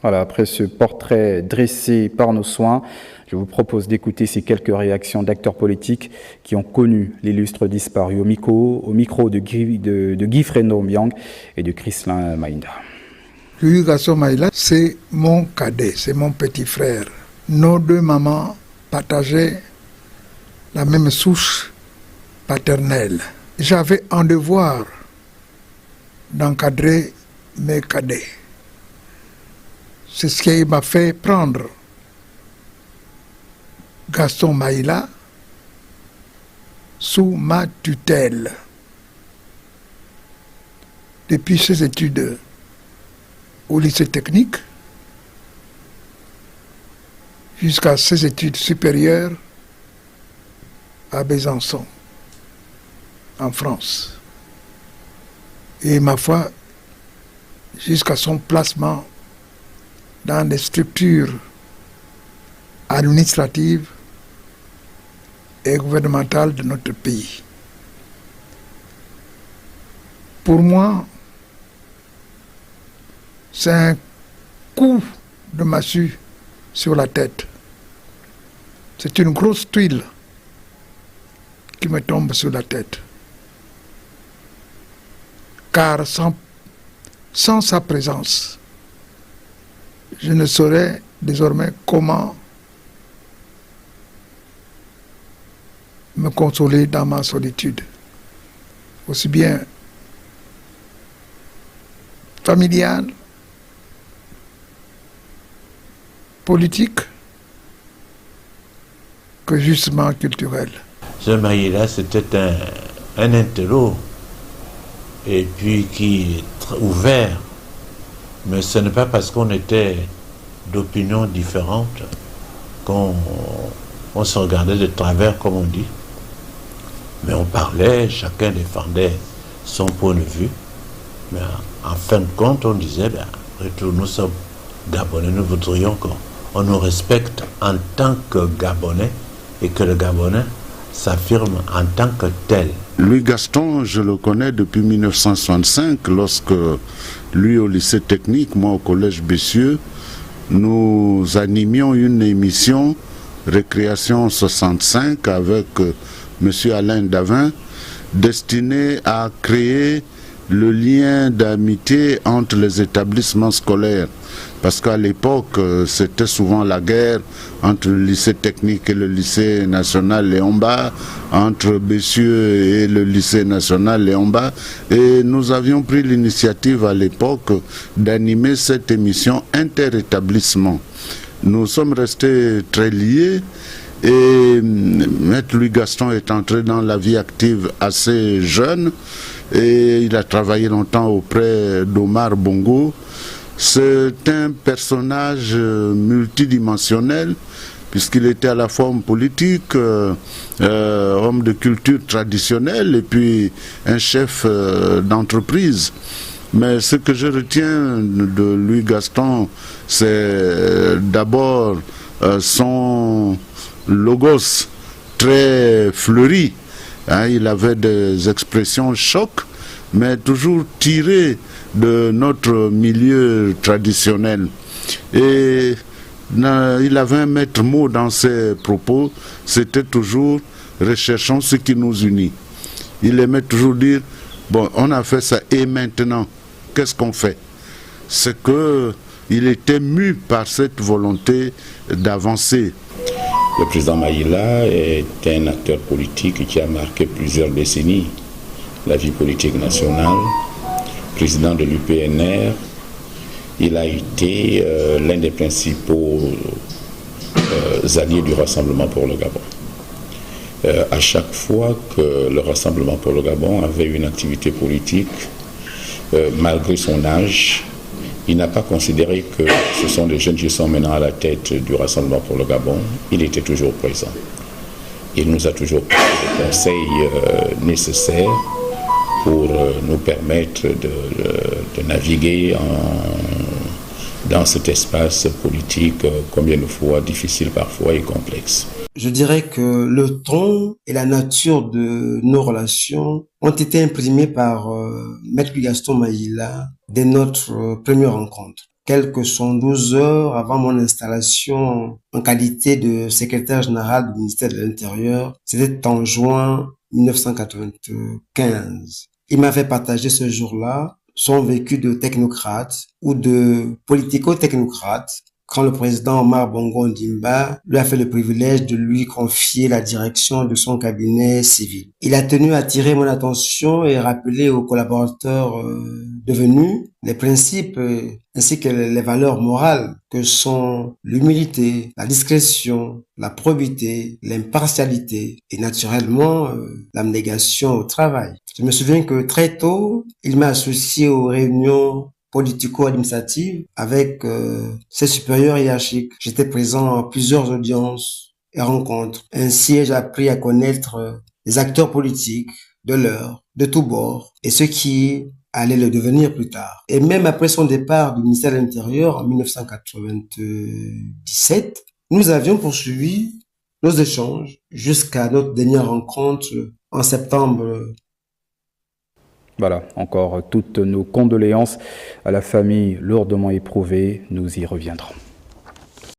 Voilà, après ce portrait dressé par nos soins, je vous propose d'écouter ces quelques réactions d'acteurs politiques qui ont connu l'illustre disparu au micro de Guy Fréno Mbiang et de Chrislin Maïnda. Louis Gaston Maïla, c'est mon cadet, c'est mon petit frère. Nos deux mamans partageaient la même souche paternelle. J'avais un devoir d'encadrer mes cadets. C'est ce qui m'a fait prendre Gaston Maïla sous ma tutelle. Depuis ses études au lycée technique jusqu'à ses études supérieures à Besançon, en France. Et ma foi, jusqu'à son placement dans des structures administratives et gouvernementales de notre pays. Pour moi, c'est un coup de massue sur la tête. C'est une grosse tuile qui me tombe sur la tête. Car sans sa présence, je ne saurais désormais comment me consoler dans ma solitude, aussi bien familiale, politique, que justement culturelle. Ce Maïla, c'était un intello, et puis qui est ouvert. Mais ce n'est pas parce qu'on était d'opinions différentes qu'on se regardait de travers, comme on dit. Mais on parlait, chacun défendait son point de vue. Mais en fin de compte, on disait, ben, nous sommes Gabonais, nous voudrions qu'on nous respecte en tant que Gabonais et que le Gabonais s'affirme en tant que tel. Louis Gaston, je le connais depuis 1965, lorsque lui au lycée technique, moi au collège Bessieux, nous animions une émission Récréation 65 avec M. Alain Davin, destinée à créer le lien d'amitié entre les établissements scolaires. Parce qu'à l'époque, c'était souvent la guerre entre le lycée technique et le lycée national Léon-Mba, entre Bessieux et le lycée national Léon-Mba. Et nous avions pris l'initiative à l'époque d'animer cette émission inter-établissement. Nous sommes restés très liés. Et Maître Louis Gaston est entré dans la vie active assez jeune et il a travaillé longtemps auprès d'Omar Bongo. C'est un personnage multidimensionnel puisqu'il était à la fois homme politique, homme de culture traditionnelle et puis un chef d'entreprise. Mais ce que je retiens de Louis Gaston, c'est d'abord son logos très fleuri. Hein, il avait des expressions chocs, mais toujours tirées de notre milieu traditionnel. Et il avait un maître mot dans ses propos, c'était toujours « recherchons ce qui nous unit ». Il aimait toujours dire « bon, on a fait ça et maintenant, qu'est-ce qu'on fait ?» C'est qu'il était mu par cette volonté d'avancer. Le président Maïla est un acteur politique qui a marqué plusieurs décennies la vie politique nationale. Président de l'UPNR, il a été l'un des principaux alliés du Rassemblement pour le Gabon. À chaque fois que le Rassemblement pour le Gabon avait une activité politique, malgré son âge, il n'a pas considéré que ce sont des jeunes qui sont maintenant à la tête du Rassemblement pour le Gabon. Il était toujours présent. Il nous a toujours donné les conseils nécessaires pour nous permettre de naviguer dans cet espace politique combien de fois difficile parfois et complexe. Je dirais que le ton et la nature de nos relations ont été imprimés par Maître Gaston Maïla dès notre première rencontre. quelques 112 heures avant mon installation en qualité de secrétaire général du ministère de l'Intérieur. C'était en juin 1995. Il m'avait partagé ce jour-là son vécu de technocrate ou de politico-technocrate quand le président Omar Bongo Ondimba lui a fait le privilège de lui confier la direction de son cabinet civil. Il a tenu à attirer mon attention et rappeler aux collaborateurs devenus les principes ainsi que les valeurs morales que sont l'humilité, la discrétion, la probité, l'impartialité et naturellement l'abnégation au travail. Je me souviens que très tôt, il m'a associé aux réunions politico-administrative avec ses supérieurs hiérarchiques. J'étais présent à plusieurs audiences et rencontres. Ainsi, j'ai appris à connaître les acteurs politiques de l'heure, de tous bords, et ceux qui allaient le devenir plus tard. Et même après son départ du ministère de l'Intérieur en 1997, nous avions poursuivi nos échanges jusqu'à notre dernière rencontre en septembre. Voilà, encore toutes nos condoléances à la famille lourdement éprouvée, nous y reviendrons.